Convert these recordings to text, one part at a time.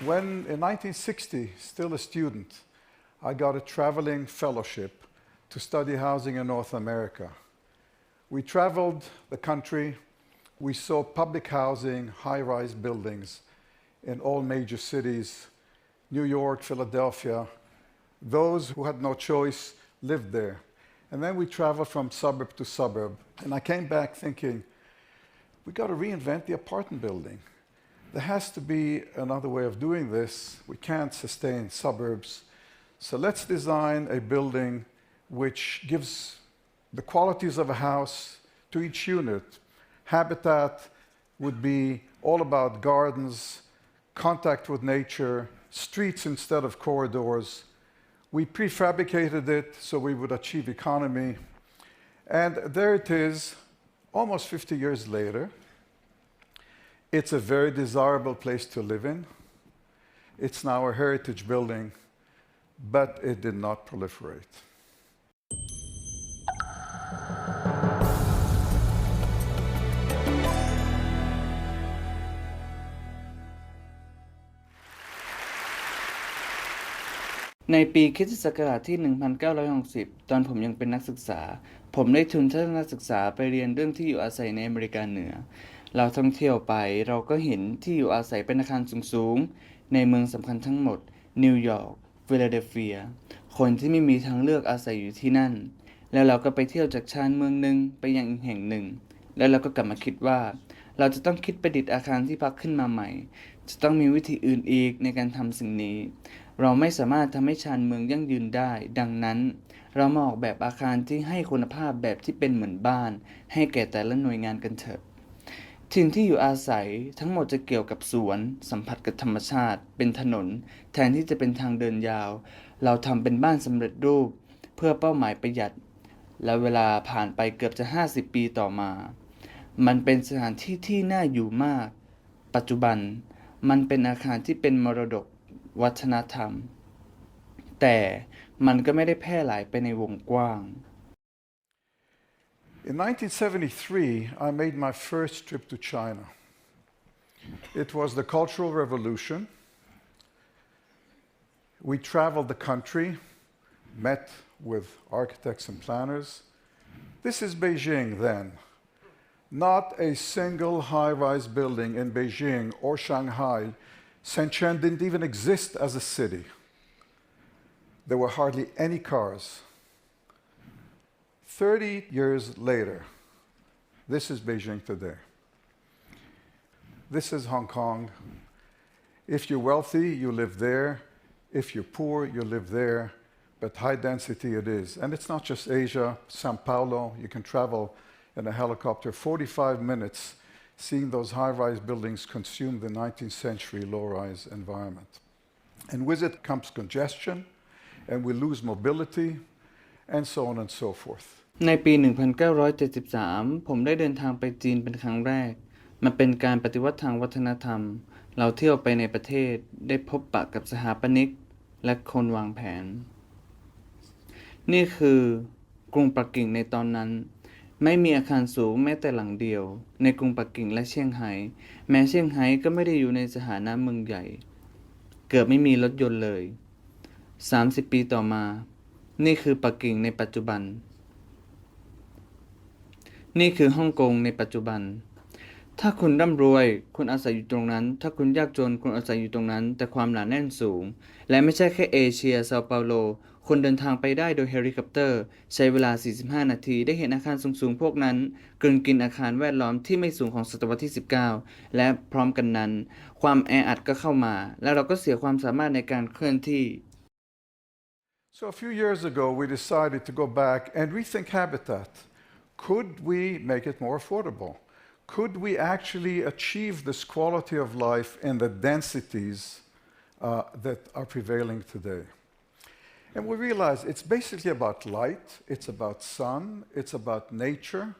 When, in 1960, still a student, I got a traveling fellowship to study housing in North America. We traveled the country. We saw public housing, high-rise buildings in all major cities, New York, Philadelphia. Those who had no choice lived there. And then we traveled from suburb to suburb. And I came back thinking, we got to reinvent the apartment building. There has to be another way of doing this. We can't sustain suburbs. So let's design a building which gives the qualities of a house to each unit. Habitat would be all about gardens, contact with nature, streets instead of corridors. We prefabricated it so we would achieve economy. And there it is, almost 50 years later. It's a very desirable place to live in. It's now a heritage building, but it did not proliferate.ในปีค.ศ. ที่ 1960 ตอนผมยังเป็นนักศึกษาผมได้ทุนทัศนศึกษาไปเรียนเรื่องที่อยู่อาศัยในอเมริกาเหนือเราท่องเที่ยวไปเราก็เห็นที่อยู่อาศัยเป็นอาคารสูงๆในเมืองสำคัญทั้งหมดนิวยอร์กฟิลาเดลเฟียคนที่ไม่มีทางเลือกอาศัยอยู่ที่นั่นแล้วเราก็ไปเที่ยวจากชานเมืองหนึ่งไปยังอีกแห่งหนึ่งแล้วเราก็กลับมาคิดว่าเราจะต้องคิดประดิษฐ์อาคารที่พักขึ้นมาใหม่จะต้องมีวิธีอื่นอีกในการทำสิ่งนี้เราไม่สามารถทำให้ชานเมืองยั่งยืนได้ดังนั้นเรามาออกแบบอาคารที่ให้คุณภาพแบบที่เป็นเหมือนบ้านให้แก่แต่ละหน่วยงานกันเถอะถิ่นที่อยู่อาศัยทั้งหมดจะเกี่ยวกับสวนสัมผัสกับธรรมชาติเป็นถนนแทนที่จะเป็นทางเดินยาวเราทำเป็นบ้านสำเร็จรูปเพื่อเป้าหมายประหยัดและเวลาผ่านไปเกือบจะ50ปีต่อมามันเป็นสถานที่ที่น่าอยู่มากปัจจุบันมันเป็นอาคารที่เป็นมรดกวัฒนธรรมแต่มันก็ไม่ได้แพร่หลายไปในวงกว้าง In 1973, I made my first trip to China. It was the Cultural Revolution. We traveled the country, met with architects and planners. This is Beijing then. Not a single high-rise building in Beijing or Shanghai. Shenzhen didn't even exist as a city. There were hardly any cars. 30 years later, this is Beijing today. This is Hong Kong. If you're wealthy, you live there. If you're poor, you live there. But high density it is. And it's not just Asia. Sao Paulo, you can travel in a helicopter 45 minutes seeing those high-rise buildings consume the 19th century low-rise environment. And with it comes congestion, and we lose mobility, and so on and so forth. ในปี 1973 ผมได้เดินทางไปจีนเป็นครั้งแรกมันเป็นการปฏิวัติทางวัฒนธรรมเราเที่ยวไปในประเทศได้พบปะกับสถาปนิกและคนวางแผนนี่คือกรุงปักกิ่งในตอนนั้นไม่มีอาคารสูงแม้แต่หลังเดียวในกรุงปักกิ่งและเซี่ยงไฮ้แม้เซี่ยงไฮ้ก็ไม่ได้อยู่ในสถานะเมืองใหญ่เกือบไม่มีรถยนต์เลย30ปีต่อมานี่คือปักกิ่งในปัจจุบันนี่คือฮ่องกงในปัจจุบันถ้าคุณร่ำรวยคุณอาศัยอยู่ตรงนั้นถ้าคุณยากจนคุณอาศัยอยู่ตรงนั้นแต่ความหนาแน่นสูงและไม่ใช่แค่เอเชียเซาเปาโลคนเดินทางไปได้โดยเฮลิคอปเตอร์ใช้เวลา45นาทีได้เห็นอาคารสูงๆพวกนั้นกลืนกินอาคารแวดล้อมที่ไม่สูงของศตวรรษที่19และพร้อมกันนั้นความแออัดก็เข้ามาและเราก็เสียความสามารถในการเคลื่อนที่ So a few years ago we decided to go back and rethink habitat. Could we make it more affordable? Could we actually achieve this quality of life in the densities that are prevailing today? And we realized it's basically about light, it's about sun, it's about nature,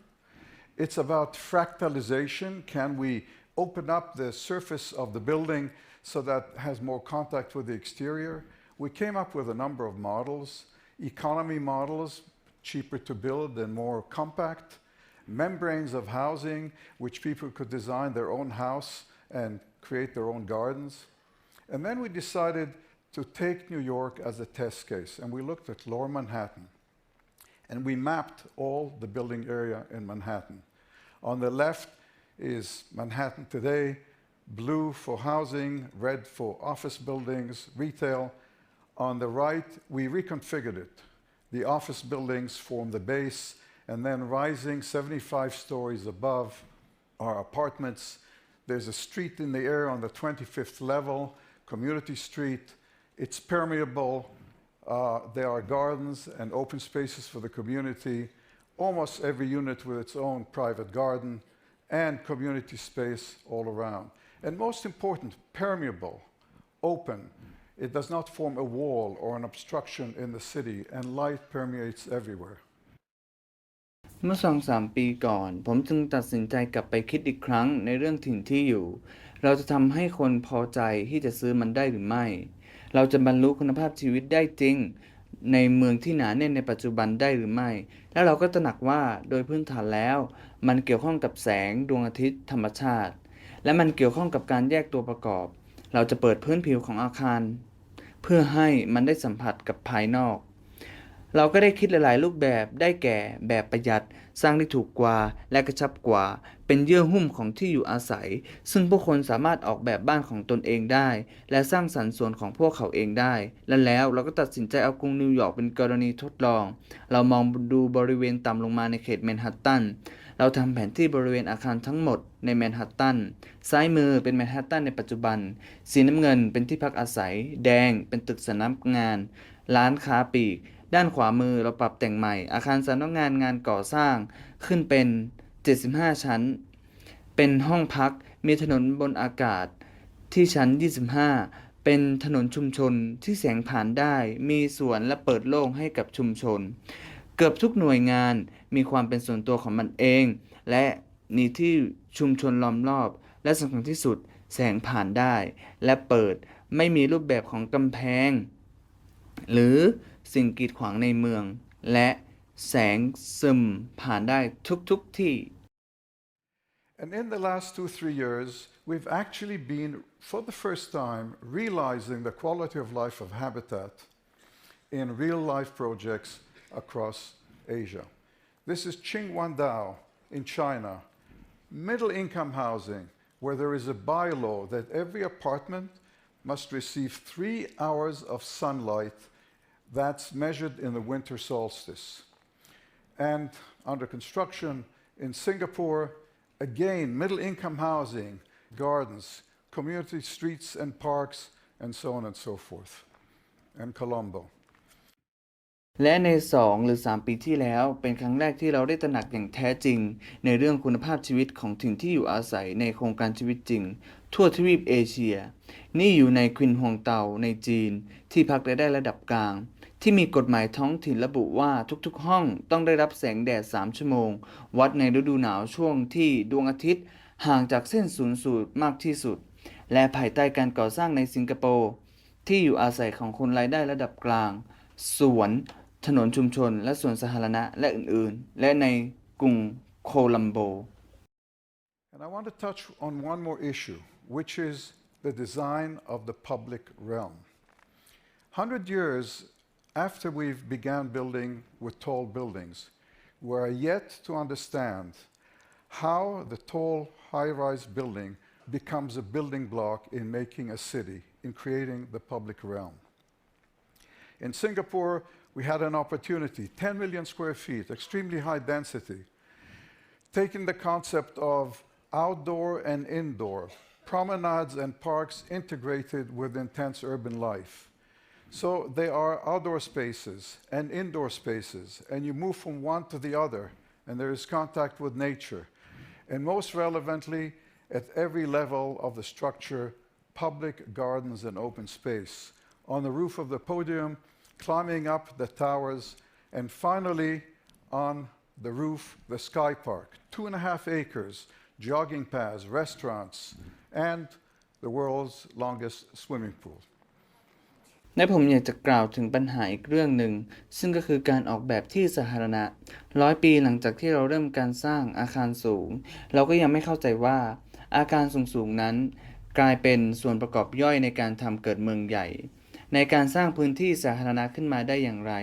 it's about fractalization. Can we open up the surface of the building so that it has more contact with the exterior? We came up with a number of models, economy models, cheaper to build and more compact, membranes of housing, which people could design their own house and create their own gardens. And then we decided to take New York as a test case, and we looked at Lower Manhattan. And we mapped all the building area in Manhattan. On the left is Manhattan today, blue for housing, red for office buildings, retail. On the right, we reconfigured it. The office buildings form the base, and then rising 75 stories above are apartments. There's a street in the air on the 25th level, Community Street. It's permeable. There are gardens and open spaces for the community, almost every unit with its own private garden, and community space all around. And most important, permeable, open. It does not form a wall or an obstruction in the city, and light permeates everywhere. เมื่อ 2-3 ปีก่อนผมจึงตัดสินใจกลับไปคิดอีกครั้งในเรื่องถิ่นที่อยู่ เราจะทำให้คนพอใจที่จะซื้อมันได้หรือไม่ เราจะบรรลุคุณภาพชีวิตได้จริงในเมืองที่หนาแน่นในปัจจุบันได้หรือไม่ และเราก็ตระหนักว่าโดยพื้นฐานแล้วมันเกี่ยวข้องกับแสงดวงอาทิตย์ธรรมชาติและมันเกี่ยวข้องกับการแยกตัวประกอบเราจะเปิดพื้นผิวของอาคารเพื่อให้มันได้สัมผัสกับภายนอกเราก็ได้คิดหลายๆรูปแบบได้แก่แบบประหยัดสร้างได้ถูกกว่าและกระชับกว่าเป็นเยื่อหุ้มของที่อยู่อาศัยซึ่งผู้คนสามารถออกแบบบ้านของตนเองได้และสร้างสรรค์สวนของพวกเขาเองได้และแล้วเราก็ตัดสินใจเอากรุงนิวยอร์กเป็นกรณีทดลองเรามองดูบริเวณต่ำลงมาในเขตแมนฮัตตันเราทำแผนที่บริเวณอาคารทั้งหมดในแมนฮัตตันซ้ายมือเป็นแมนฮัตตันในปัจจุบันสีน้ำเงินเป็นที่พักอาศัยแดงเป็นตึกสำนักงานร้านค้าปลีกด้านขวามือเราปรับแต่งใหม่อาคารสำนักงานงานก่อสร้างขึ้นเป็น75ชั้นเป็นห้องพักมีถนนบนอากาศที่ชั้น25เป็นถนนชุมชนที่แสงผ่านได้มีสวนและเปิดโล่งให้กับชุมชนเกือบทุกหน่วยงานมีความเป็นส่วนตัวของมันเองและมีที่ชุมชนล้อมรอบและสำคัญที่สุดแสงผ่านได้และเปิดไม่มีรูปแบบของกำแพงหรือสิ่งกีดขวางในเมืองและแสงซึมผ่านได้ทุกที่ And in the last 2-3 years, we've actually been, for the first time, realizing the quality of life of habitat in real-life projects across Asia. This is Qingguandao in China, middle-income housing, where there is a bylaw that every apartment must receive 3 hours of sunlight that's measured in the winter solstice. And under construction in Singapore, again, middle-income housing, gardens, community streets and parks, and so on and so forth. And Colombo. และใน2หรือ3ปีที่แล้วเป็นครั้งแรกที่เราได้ตระหนักอย่างแท้จริงในเรื่องคุณภาพชีวิตของถิ่นที่อยู่อาศัยในโครงการชีวิตจริงทั่วทวีปเอเชียนี่อยู่ในควินฮวงเตาในจีนที่พักได้ระดับกลางที่มีกฎหมายท้องถิ่นระบุว่าทุกๆห้องต้องได้รับแสงแดด3 ชั่วโมงวัดในฤดูหนาวช่วงที่ดวงอาทิตย์ห่างจากเส้นศูนย์สูตรมากที่สุดและภายใต้การก่อสร้างในสิงคโปร์ที่อยู่อาศัยของคนรายได้ระดับกลางสวนถนนชุมชนและสวนสาธารณะและอื่นๆและในกรุงโคลัมโบ And I want to touch on one more issue, which is the design of the public realm. 100 years after we've began building with tall buildings, we are yet to understand how the tall high-rise building becomes a building block in making a city, in creating the public realm. In Singapore, we had an opportunity, 10 million square feet, extremely high density, taking the concept of outdoor and indoor, promenades and parks integrated with intense urban life. So they are outdoor spaces and indoor spaces, and you move from one to the other, and there is contact with nature. And most relevantly, at every level of the structure, public gardens and open space. On the roof of the podium, climbing up the towers, and finally on the roof, the Sky Park, 2.5 acres, jogging paths, restaurants, and the world's longest swimming pool. และผมอยากจะกล่าวถึงปัญหาอีกเรื่องหนึ่งซึ่งก็คือการออกแบบที่สาธารณะ100 ปีหลังจากที่เราเริ่มการสร้างอาคารสูงเราก็ยังไม่เข้าใจว่าอาคารสูงๆนั้น กลายเป็นส่วนประกอบย่อยในการทำเกิดเมืองใหญ่ในการสร้างพื้นที่สาธารณะขึ้นมาได้อย่างไร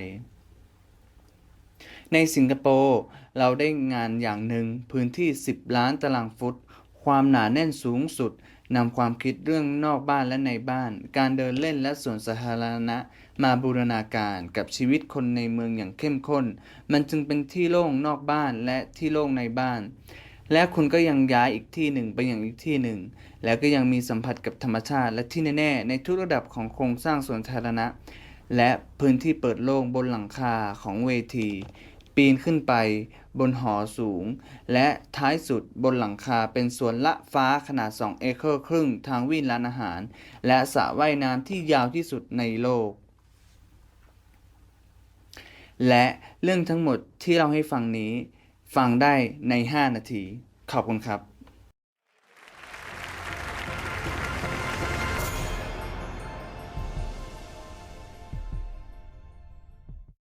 ในสิงคโปร์เราได้งานอย่างหนึ่งพื้นที่10 ล้านตารางฟุตความหนาแน่นสูงสุดนำความคิดเรื่องนอกบ้านและในบ้านการเดินเล่นและสวนสาธารณะมาบูรณาการกับชีวิตคนในเมืองอย่างเข้มข้นมันจึงเป็นที่โล่งนอกบ้านและที่โล่งในบ้านและคุณก็ยังย้ายอีกที่หนึ่งไปอย่างอีกที่หนึ่งแล้วก็ยังมีสัมผัสกับธรรมชาติและที่แน่ๆในทุกระดับของโครงสร้างสวนสาธารณะและพื้นที่เปิดโล่งบนหลังคาของเวทีปีนขึ้นไปบนหอสูงและท้ายสุดบนหลังคาเป็นสวนละฟ้าขนาด2 เอเคอร์ครึ่งทางวิ่งร้านอาหารและสระว่ายน้ำที่ยาวที่สุดในโลกและเรื่องทั้งหมดที่เราให้ฟังนี้ฟังได้ใน5 นาทีขอบคุณครับ